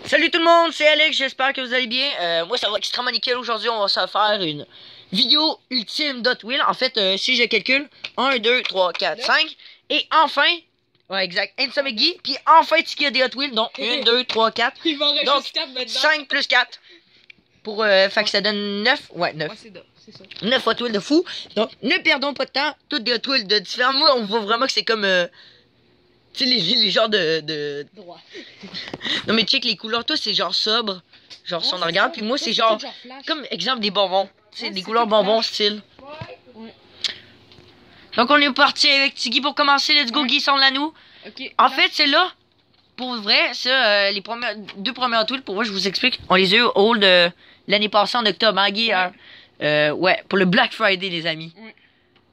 Salut tout le monde, c'est Alex, j'espère que vous allez bien. Moi ça va extrêmement nickel. Aujourd'hui on va se faire une vidéo ultime d'Hot Wheels. En fait, si je calcule, 1, 2, 3, 4, 5. Et enfin, ouais exact, Handsome et Guy. Puis enfin Tiki a des Hot Wheels, donc 1, 2, 3, 4. Il va en rester Donc 4 maintenant. 5 plus 4. Pour, fait que ça donne 9. Ouais, 9. Ouais, c'est ça. 9 Hot Wheels de fou. Donc ne perdons pas de temps, toutes des Hot Wheels de différents. Moi on voit vraiment que c'est comme... tu sais, les genres de... Droit. Non mais check les couleurs, toi c'est genre sobre, genre si on Ouais, regarde, ça. puis moi Toi, c'est c'est genre, flash. comme exemple des bonbons, tu sais, Ouais, des c'est couleurs tout bonbons flash. style. Ouais. Donc on est parti avec Tiggy pour commencer, let's go Ouais. Guy, sonne la nous. Ok. En là, fait c'est là, pour vrai, ça, les deux premières Hot Wheels, pour moi je vous explique, on les a eu au hall de l'année passée en octobre, hein Guy, ouais, pour le Black Friday les amis. Ouais.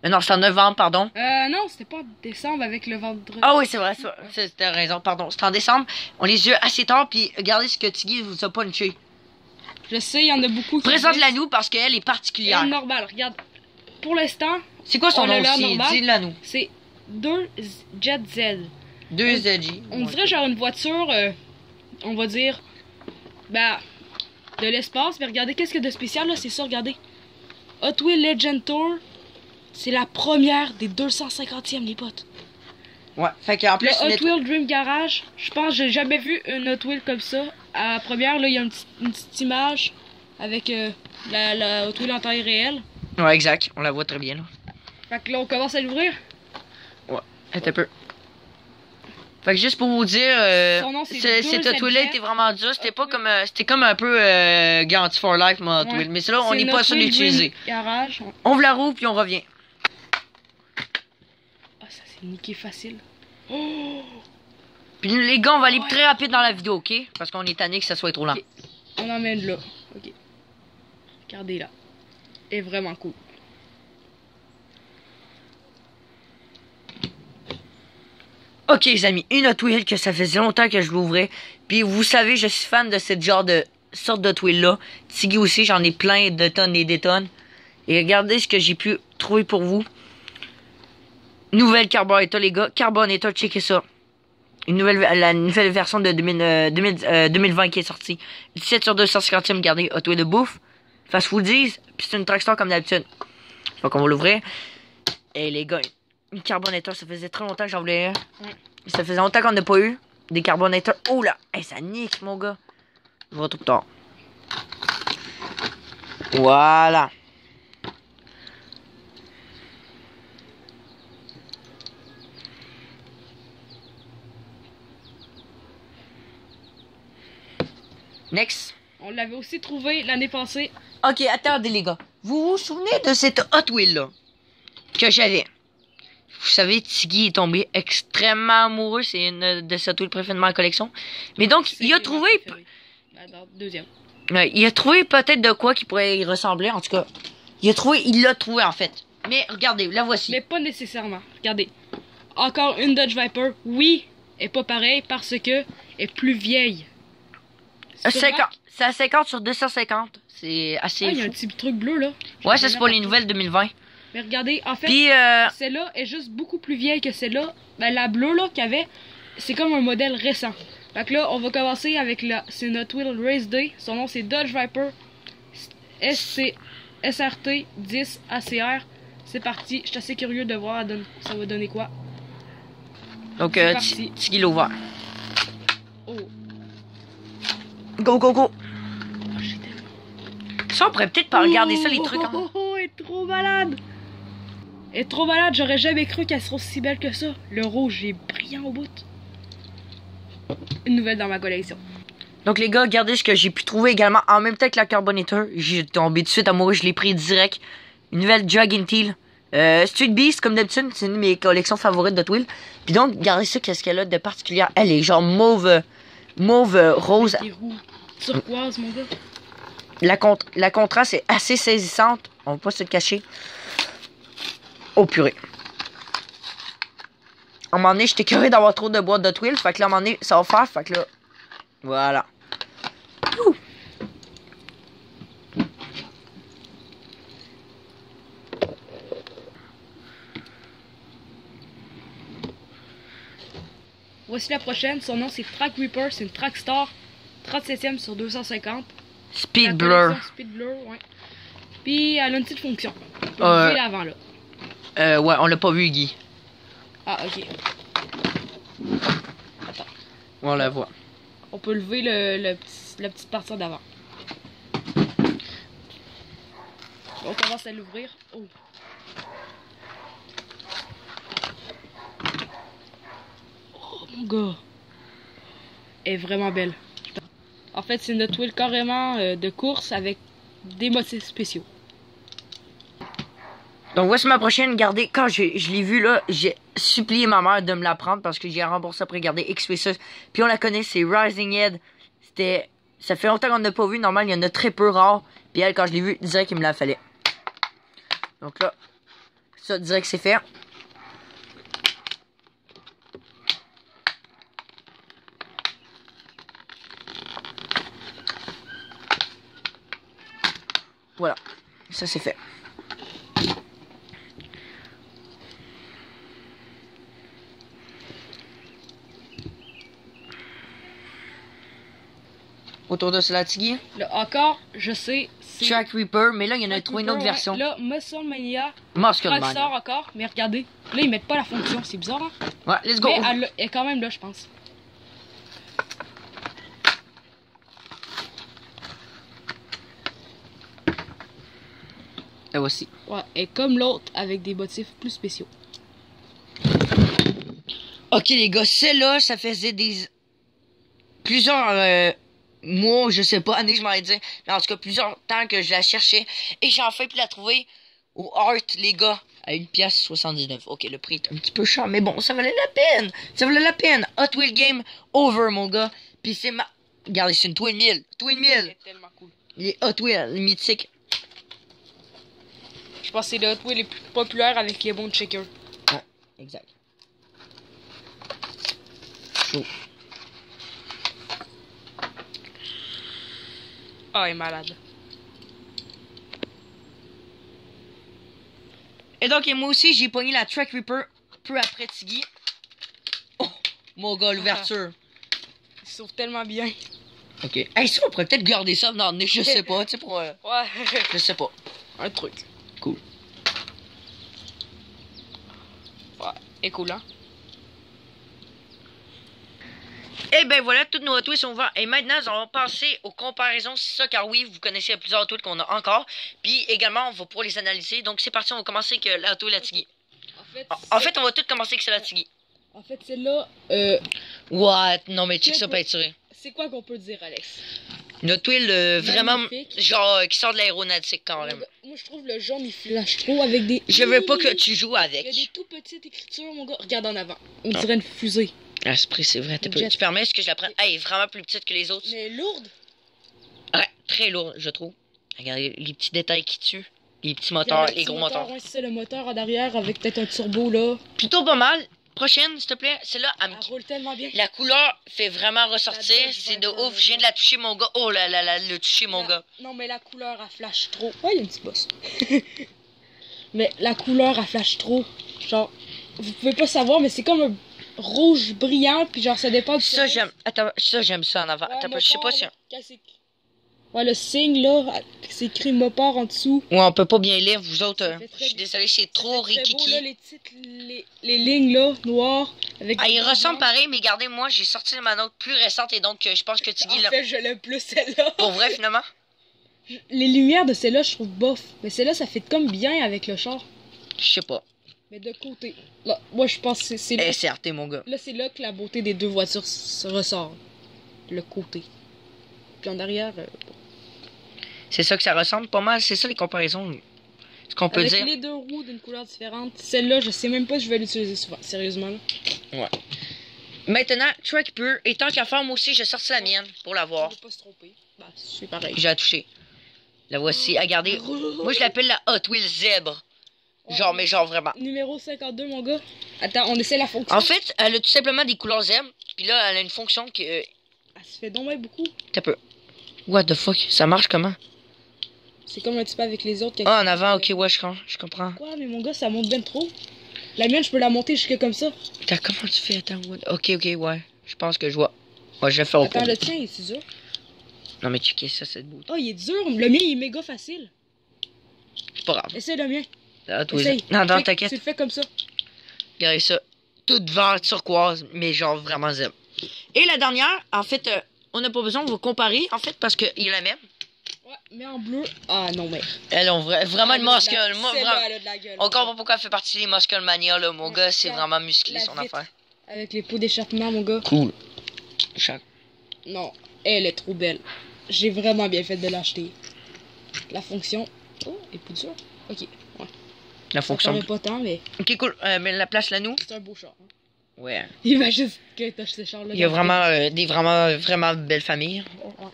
Non, c'est en novembre, pardon. non, c'était pas en décembre avec le vendredi. Ah oui, c'est vrai, t'as raison, pardon. C'était en décembre. On les a eu assez tard, puis regardez ce que Tiggy vous a punché. Je sais, il y en a beaucoup qui Présente-la disent- nous parce qu'elle est particulière. Elle est normale, regarde. Pour l'instant, C'est quoi son on a nom l'air aussi? normal. Dis-la nous. c'est 2 Jet Z. 2 ZJ. On dirait genre une voiture, on va dire, bah, de l'espace. Mais regardez, qu'est-ce qu'il y a de spécial là? C'est ça, regardez. Hot Wheels Legend Tour. C'est la première des 250e, les potes. Ouais, fait qu'en plus, Le Hot Wheels Dream Garage, je pense que j'ai jamais vu une Hot Wheels comme ça. À la première, là, il y a une petite image avec la Hot Wheels en taille réelle. Ouais, exact. On la voit très bien, là. Fait que là, on commence à l'ouvrir. Ouais, attends un peu. Fait que juste pour vous dire, Son nom, c'est cette Hot Wheel-là était vraiment dur. C'était pas Hot comme, c'était comme un peu garanti for life, mon Hot Ouais. Wheel. Mais c'est là, on C'est n'est une pas Hot sûr Wheels d'utiliser. Dream Garage. On ouvre la roue, puis on revient. Ah, ça c'est niqué facile. Oh! Puis les gars, on va aller Ouais. très rapide dans la vidéo, ok? Parce qu'on est tanné que ça soit trop lent. Ok. On emmène là. Ok. Regardez là. Elle est vraiment cool. Ok les amis, une Hot Wheel que ça faisait longtemps que je l'ouvrais. Puis vous savez, je suis fan de cette genre de sorte de Hot Wheel là. Tiggy aussi, j'en ai plein de tonnes et des tonnes. Et regardez ce que j'ai pu trouver pour vous. Nouvelle Carbonetta les gars, Carbonetta, checkez ça. La nouvelle version de 2020 qui est sortie. 17 sur 250e, regardez, Hot Wheel de bouffe. Fast Foodies, puis c'est une Trackstar comme d'habitude. Donc on va l'ouvrir. Et les gars, une Carbonetta, ça faisait très longtemps que j'en voulais un. Ouais. Ça faisait longtemps qu'on n'a pas eu des Carbonetta. Oh là, hey, ça nique mon gars. On va tout tard. Voilà. Next. On l'avait aussi trouvé l'année passée. Ok, attendez les gars. Vous vous souvenez de cette Hot Wheel là que j'avais? Vous savez, Tiggy est tombé extrêmement amoureux. C'est une de ses Hot Wheels préférées de ma collection. Mais donc, C'est il a ma trouvé... préférée. Non, deuxième. Il a trouvé peut-être de quoi qui pourrait y ressembler. En tout cas, il l'a trouvé en fait. Mais regardez, la voici. Mais pas nécessairement. Regardez. Encore une Dodge Viper. Oui, elle est pas pareille parce que elle est plus vieille. Sur 50, c'est à 50 sur 250. C'est assez il y a fou. un petit truc bleu là. Ouais, ça c'est pour les nouvelles 2020. Mais regardez, en fait, Puis, celle-là est juste beaucoup plus vieille que celle-là. Ben, la bleue là qu'il y avait, c'est comme un modèle récent. Fait que là, on va commencer avec c'est notre Hot Wheels Race Day. Son nom c'est Dodge Viper SRT 10 ACR. C'est parti. Je suis assez curieux de voir ça va donner quoi. donc, c'est parti. Tiggy l'a ouvert. Oh. Go, go, go. Oh, j'ai tellement- Ça, on pourrait peut-être pas regarder ça, les Oh, trucs. oh, Hein. oh, oh, elle est trop malade. Elle est trop malade. J'aurais jamais cru qu'elle serait aussi belle que ça. Le rouge est brillant au bout. Une nouvelle dans ma collection. Donc, les gars, regardez ce que j'ai pu trouver également. En même temps que la Carbonator, j'ai tombé tout de suite amoureux. Je l'ai pris direct. Une nouvelle Dragon Teal. Street Beast, comme d'habitude, c'est une de mes collections favorites de Hot Wheels. Puis donc, regardez ça, qu'est-ce qu'elle a de particulier. Elle est genre mauve rose. Des roues turquoise, mon gars. La contraste est assez saisissante. On va pas se le cacher. Oh purée. À un moment donné, j'étais curieux d'avoir trop de boîtes de Hot Wheels. Fait que là, à un moment donné, ça va faire. Fait que là, voilà. Ouh. Voici la prochaine. Son nom, c'est Track Reaper. C'est une Trackstar. 37e sur 250. Speed La Blur. collection Speed Blur, ouais. Puis elle a une petite fonction. On peut lever l'avant là. Ouais, on l'a pas vu, Guy. Ah, ok. Attends. On la voit. On peut lever la petite partie d'avant. On commence à l'ouvrir. Oh. Oh mon gars. Elle est vraiment belle. En fait, c'est une Hot Wheels carrément de course avec des motifs spéciaux. Donc voici ma prochaine. Regardez, quand je l'ai vue là, j'ai supplié ma mère de me la prendre parce que j'ai remboursé après regarder XP6. Puis on la connaît, c'est Rising Head. Ça fait longtemps qu'on n'a pas vu. Normal, il y en a très peu rares. Puis elle, quand je l'ai vue, disait qu'il me la fallait. Donc là, ça dirait que c'est fait. Voilà, ça c'est fait. Autour de cela, Tiggy. Là encore, je sais, c'est Track Reaper, mais là il y en a trouvé une autre ouais. version. Là, Muscle Mania. Muscle Rockstar Mania. encore, mais regardez, là ils mettent pas la fonction, c'est bizarre hein. Ouais, let's go. Mais elle est quand même là, je pense. La voici. Ouais, et comme l'autre avec des motifs plus spéciaux. Ok les gars, celle-là, ça faisait plusieurs mois, je sais pas, années je m'en ai dit, mais en tout cas plusieurs temps que je la cherchais et j'ai enfin pu la trouver au Art les gars à 1,79$. Ok, le prix est un petit peu cher, mais bon, ça valait la peine. Ça valait la peine. Hot Wheel Game over mon gars. Puis c'est regardez, c'est une Twin Mill. Twin Mill. C'est tellement cool. Les Hot Wheels, les mythiques. Je pense que c'est le Hot Wheels les plus populaires avec les bons checkers. Ouais, exact. Chaud. Ah, elle est malade. Et donc, et moi aussi, j'ai pogné la Track Reaper peu après Tiggy. Oh, mon gars, l'ouverture. Ils s'ouvrent tellement bien. Ok. Hey, ça, on pourrait peut-être garder ça dans le nez, je sais pas, tu sais, pour... Ouais. Je sais pas. Un truc. Cool. Ouais, et cool, hein? Et ben voilà, toutes nos Hot Wheels sont ouverts. Et maintenant, on va passer aux comparaisons. C'est ça, car oui, vous connaissez plusieurs Hot Wheels qu'on a encore. Puis également, on va pouvoir les analyser. Donc c'est parti, on va commencer avec la Hot Wheels, la Tiggy. En fait, on va tout commencer avec la Tiggy. En fait, celle-là, What? Non, mais check ça pas être tiré. c'est quoi qu'on peut dire, Alex? Une Hot Wheels vraiment, Magnifique. genre, qui sort de l'aéronautique quand même. Moi, je trouve le jaune, il flash trop avec des... Je veux pas que tu joues Il y a avec. des tout petites écritures, mon gars. Regarde en avant. On dirait une fusée. Ah, ce prix, c'est vrai. Tu permets ce que je la prenne? Elle est vraiment plus petite que les autres. Mais lourde. Ouais, très lourde, je trouve. Regardez les petits détails qui tuent. Les petits moteurs, les gros moteurs. Ouais, c'est le moteur en arrière avec peut-être un turbo, là. Plutôt pas mal. Prochaine, s'il te plaît. Celle-là, Elle roule tellement bien. la couleur fait vraiment ressortir. La C'est de Dodge ouf. Je viens de la toucher, mon gars. Oh là là là, le toucher, mon gars. Non, mais la couleur, elle flash trop. Ouais, il y a une petite bosse. Mais la couleur, elle flash trop. Genre, vous pouvez pas savoir, mais c'est comme un rouge brillant, puis genre, ça dépend du... Ça, j'aime. Attends, ça, j'aime ça en avant. Ouais, Attends, je sais pas si... Ouais, le signe, là, c'est écrit Mopar en dessous. Ouais, on peut pas bien lire, vous autres. Ça fait très Je suis bien. désolé, c'est trop C'est très beau, rikiki. là, les titres, les lignes, là, noires. Avec Ah, des il blancs. ressemble pareil, mais regardez, moi, j'ai sorti ma note plus récente et donc je pense que Tiggy En l'a. fait, je l'aime plus, celle-là. Pour vrai, finalement? Les lumières de celle-là, je trouve bof. Mais celle-là, ça fait comme bien avec le char. Je sais pas. Mais de côté. Là, moi, je pense que c'est là. Eh, c'est mon gars. Là, c'est là que la beauté des deux voitures se ressort. Le côté. Puis en arrière, bon. C'est ça que ça ressemble pas mal. C'est ça les comparaisons. Ce qu'on peut Avec dire. les deux roues d'une couleur différente. Celle-là, je sais même pas si je vais l'utiliser souvent. Sérieusement, là. Ouais. Maintenant, Track Pure. Et tant qu'à faire, moi aussi, j'ai sorti la mienne pour la voir. Je vais pas se tromper. Bah, c'est pareil. J'ai la touché. La voici. Regardez. Moi, je l'appelle la Hot Wheels Zèbre. Genre, mais genre vraiment. Numéro 52, mon gars. Attends, on essaie la fonction. En fait, elle a tout simplement des couleurs zèbres. Puis là, elle a une fonction qui. Elle se fait donc bien beaucoup. T'as peu. What the fuck? Ça marche comment? C'est comme un petit peu avec les autres. Ah, en avant, ok, ouais, je comprends. Quoi, mais mon gars, ça monte bien trop. La mienne, je peux la monter jusqu'à comme ça. Attends, comment tu fais? Attends, what? Ok, ouais. Je pense que je vois. Ouais, je vais faire au Attends, point. le tien, c'est dur. Non, mais checkez ça, cette bout. Oh, il est dur. Le mien, il est méga facile. C'est pas grave. Essaye le mien. Ah, toi, Essaye. non, non, Tu t'inquiète. le fais comme ça. Regardez ça. Toute vert turquoise, mais genre vraiment zèbre. Et la dernière, en fait, on n'a pas besoin, on va comparer, en fait, parce qu'il est la même. Ouais, mais en bleu. Ah non, mais. Elles ont vraiment une muscle. Moi, Celle-là, vraiment. elle a de la gueule. On comprend pas pourquoi elle fait partie des Muscle Mania, là. Mon Ouais, gars, c'est la- vraiment musclé, la son vitre. affaire. Avec les pots d'échappement, mon gars. Cool. Chaque. Non, elle est trop belle. J'ai vraiment bien fait de l'acheter. La fonction. Oh, elle est plus dure. Ok, ouais. La Ça fonction. paraît pas tant, mais Ok, cool. Mais la place là, nous. c'est un beau char. Hein. Ouais. Il va juste que t'as ce char-là. Il y a vraiment des vraiment belles familles. Ouais.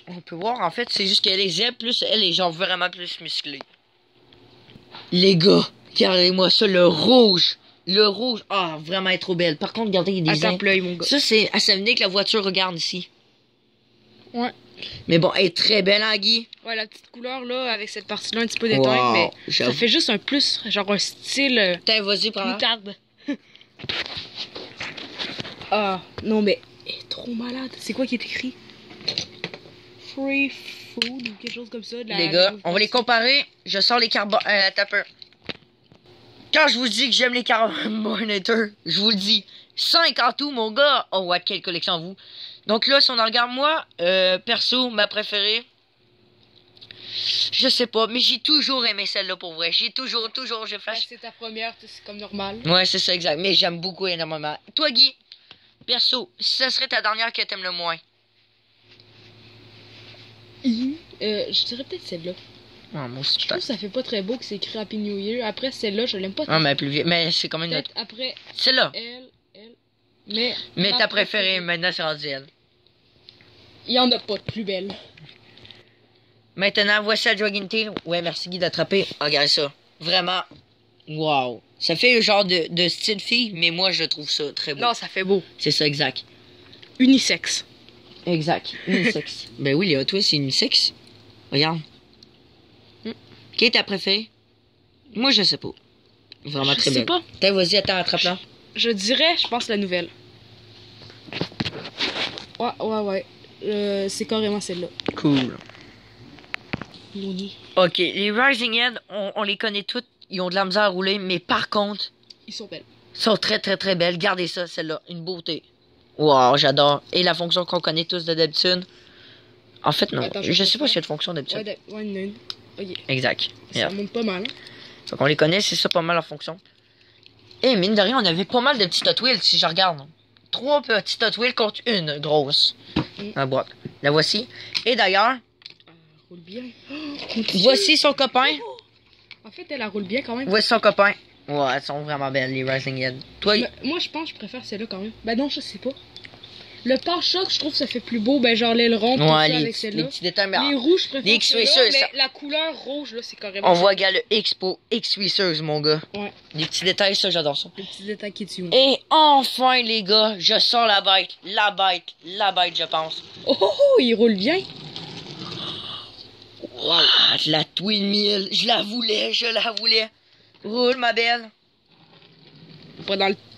On peut voir, en fait, c'est juste qu'elle est zèbre, plus elle est genre vraiment plus musclée. Les gars, regardez-moi ça, le rouge. Le rouge, ah, vraiment elle est trop belle. Par contre, regardez, il y a des Attends, l'œil, mon gars. Ça, c'est à s'amener que la voiture regarde ici. Ouais. Mais bon, elle est très belle, hein, Guy? Ouais, la petite couleur là, avec cette partie-là un petit peu d'éteinte, Wow, mais ça j'avoue. fait juste un plus, genre un style Putain, vas-y, prends-la. moutarde. Ah, non, mais elle est trop malade. C'est quoi qui est écrit? Free food ou quelque chose comme ça. De la- Les gars, on va les comparer. Je sors les tapeurs. Quand je vous dis que j'aime les carbonateurs, je vous le dis. 5 en tout, mon gars. Oh, ouais, quelle collection, vous. Donc là, si on en regarde, moi, perso, ma préférée. Je sais pas, mais j'ai toujours aimé celle-là pour vrai. J'ai toujours, je Ben, flash. c'est ta première, c'est comme normal. Ouais, c'est ça, exact. Mais j'aime beaucoup énormément. Toi, Guy, perso, si ça serait ta dernière que t'aimes le moins. Je dirais peut-être celle-là. Ah, moi aussi, Je trouve que ça fait pas très beau que c'est écrit Happy New Year. Après, celle-là, je l'aime pas Ah, mais plus vieille. Mais c'est quand même notre. Peut-être après, Celle-là. elle. Mais Mais ma ta préférée, maintenant, c'est rendu elle. il y en a pas de plus belle. Maintenant, voici la Dragon Tail. Ouais, merci Guy d'attraper. Regardez ça. Vraiment. Wow. Ça fait le genre de style fille, mais moi, je trouve ça très beau. Non, ça fait beau. C'est ça, exact. Unisexe. Exact. Unisex. Ben oui, les Hot Wheels, c'est unisex. Regarde. Qui est ta préférée? Moi, je sais pas. Vraiment Je très sais belle. pas. T'as, vas-y, attends, attrape-la. Je dirais, je pense, la nouvelle. Ouais. C'est carrément celle-là. Cool. Looney. Ok, les Rising Head, on les connaît toutes. Ils ont de la misère à rouler, mais par contre, Ils sont belles. ils sont très belles. Regardez ça, celle-là. Une beauté. Wow, j'adore. Et la fonction qu'on connaît tous de d'habitude. En fait, non. Attends, je sais pas faire. s'il y a de fonction d'habitude. Ouais, une. Ok. Exact. Ça Yeah. monte pas mal. Hein? Donc on les connaît, c'est ça pas mal en fonction. Et mine de rien, on avait pas mal de petits Hot Wheels si je regarde. 3 petits Hot Wheels contre une grosse. La boîte. La voici. Et d'ailleurs, Roule bien. voici son copain. En fait, elle roule bien quand même. Voici son copain. Ouais, elles sont vraiment belles, les Rising Head. Toi, Mais moi, je pense que je préfère celle-là quand même. Ben non, je sais pas. Le pare-choc, je trouve que ça fait plus beau. Ben genre l'aileron, tout ça ouais, avec les cella. petits détails. Mais Les rouges, je préfère les X-Racers, celle-là, ça- mais la couleur rouge, là, c'est carrément... on voit, gars, le X pour X-Racers, mon gars. Ouais, Les petits détails, ça, j'adore ça. le petit détail qui est dessus. Et enfin, les gars, je sors la bête, je pense. Oh, il roule bien. Ah, la Twin Mill, je la voulais. Roule, ma belle.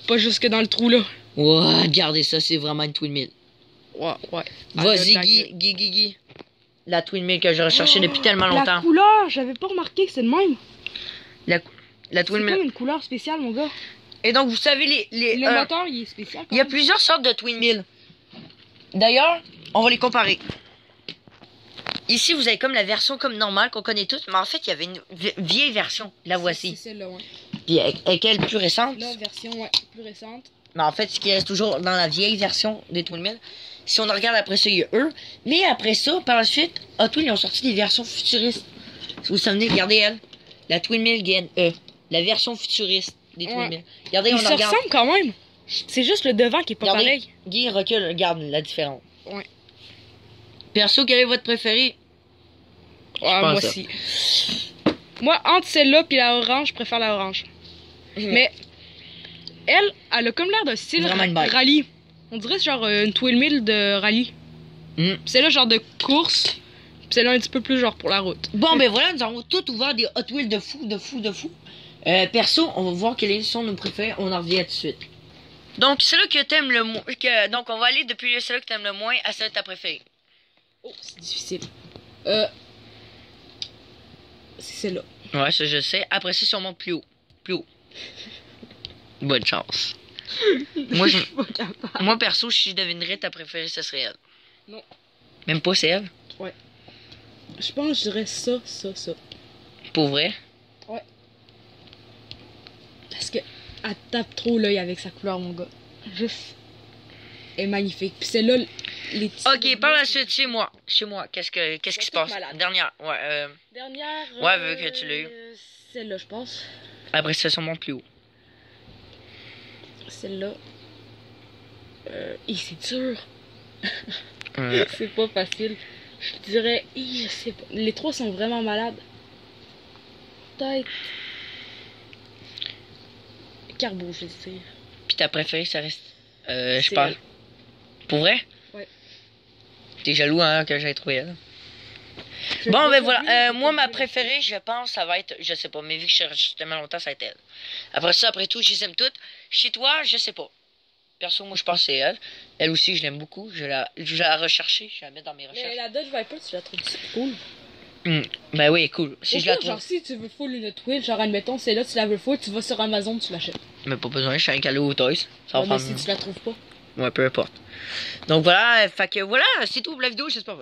Pas jusque dans le trou, là. Ouais, regardez ça, c'est vraiment une Twin Mill. Ouais. Vas-y, Ah, Guy. La Twin Mill que j'ai recherchée depuis tellement La longtemps. couleur, j'avais pas remarqué que c'est le même. La C'est Twin comme Mill. une couleur spéciale, mon gars. Et donc, vous savez, Le moteur, il est spécial. il y a plusieurs sortes de Twin Mill. D'ailleurs, on va les comparer. Ici, vous avez comme la version comme normale qu'on connaît tous, mais en fait, il y avait une vieille version. La voici. C'est celle-là, ouais. Puis avec elle plus récente. La version, ouais, plus récente. Mais en fait, ce qui reste toujours dans la vieille version des Twin Mill. Si on regarde après ça, il y a eux. Mais après ça, par la suite, Hot Wheels, ils ont sorti des versions futuristes. Si vous vous souvenez, regardez elle. La Twin Mill GNE. La version futuriste des Twin Ouais. Mill. Regardez, Ils on se en regarde. ressemblent quand même. C'est juste le devant qui est pas Regardez, pareil. Guy, recule, regarde la différence. Ouais. Perso, quel est votre préféré? Ouais, pense moi ça. aussi. Moi, entre celle-là et la orange, je préfère la orange. Mais elle a comme l'air d'un style Vraiment une bike. rallye. On dirait genre une Twin Mill de rallye. Mm. Celle-là, genre de course. Puis celle-là, un petit peu plus genre pour la route. Bon, ben voilà, nous avons tout ouvert des Hot Wheels de fou. Perso, on va voir quels sont nos préférés. On en revient tout de suite. Donc, celui que t'aimes le moins. Donc, on va aller depuis celui que t'aimes le moins à celui que t'as préféré. Oh, c'est difficile. C'est celle-là. Ouais, ça je sais. Après ça, si on monte plus haut. Plus haut. Bonne chance. Moi, Je suis pas capable. moi, perso, si je devinerais ta préférée, ce serait elle. Non. Même pas c'est elle? Je pense que je dirais ça. Pour vrai? Parce que elle tape trop l'œil avec sa couleur, mon gars. Juste. Elle est magnifique. Puis celle-là, les petits. Ok, par la suite, chez moi. Chez moi, qu'est-ce qui se passe? malade. Dernière, ouais. Dernière. Ouais, vu que tu l'as eu. Celle-là, je pense. Après ça, on monte plus haut. Celle-là. C'est dur. Ouais. C'est pas facile. Je dirais. Je sais pas. Les trois sont vraiment malades. Peut-être. Carbo, je sais. Puis ta préférée, ça reste. Je C'est parle. elle. Pour vrai? Ouais. T'es jaloux, hein, que j'ai trouvé elle. Bon, ben voilà. Moi, ma préférée, je pense, ça va être. Je sais pas, mais vu que je cherche tellement longtemps, ça va être elle. Après ça, après tout, je les aime toutes. Chez toi, je sais pas. Perso, moi, je pense que c'est elle. Elle aussi, je l'aime beaucoup. Je vais la rechercher. Je vais la mettre dans mes Mais recherches. la Dodge Viper, tu la trouves cool? Ben oui, cool. Si je la trouve. Genre, si tu veux full une Twill, genre, admettons, c'est là, tu la veux full, tu vas sur Amazon, tu l'achètes. Mais pas besoin, je suis un calot au Toys. Ça va Ouais, mais prendre. si tu la trouves pas. Ouais, peu importe. Donc voilà, fait que voilà, c'est tout pour la vidéo. J'espère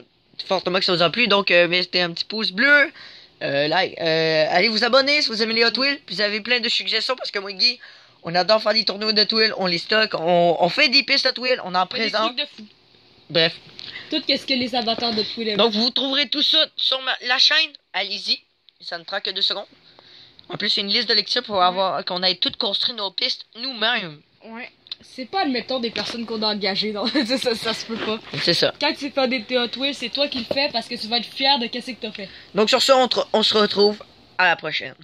fortement que ça vous a plu. Donc, mettez un petit pouce bleu. Like, allez vous abonner si vous aimez les Hot Wheels. Puis vous avez plein de suggestions parce que moi et Guy, on adore faire des tournois de Hot Wheels. On les stocke, on fait des pistes Hot Wheels, on en Des présente. trucs de fou. Bref. Tout qu'est-ce que les avatars de Twill aiment. Donc vous trouverez tout ça sur la chaîne. Allez-y. Ça ne prend que 2 secondes. En plus, c'est une liste de lecture pour avoir qu'on ait toutes construit nos pistes nous-mêmes. Ouais. C'est pas, admettons, des personnes qu'on a engagées. Non. ça se peut pas. C'est ça. Quand tu fais des Hot Wheels, c'est toi qui le fais parce que tu vas être fier de qu'est-ce que t'as fait. Donc sur ça, on se retrouve à la prochaine.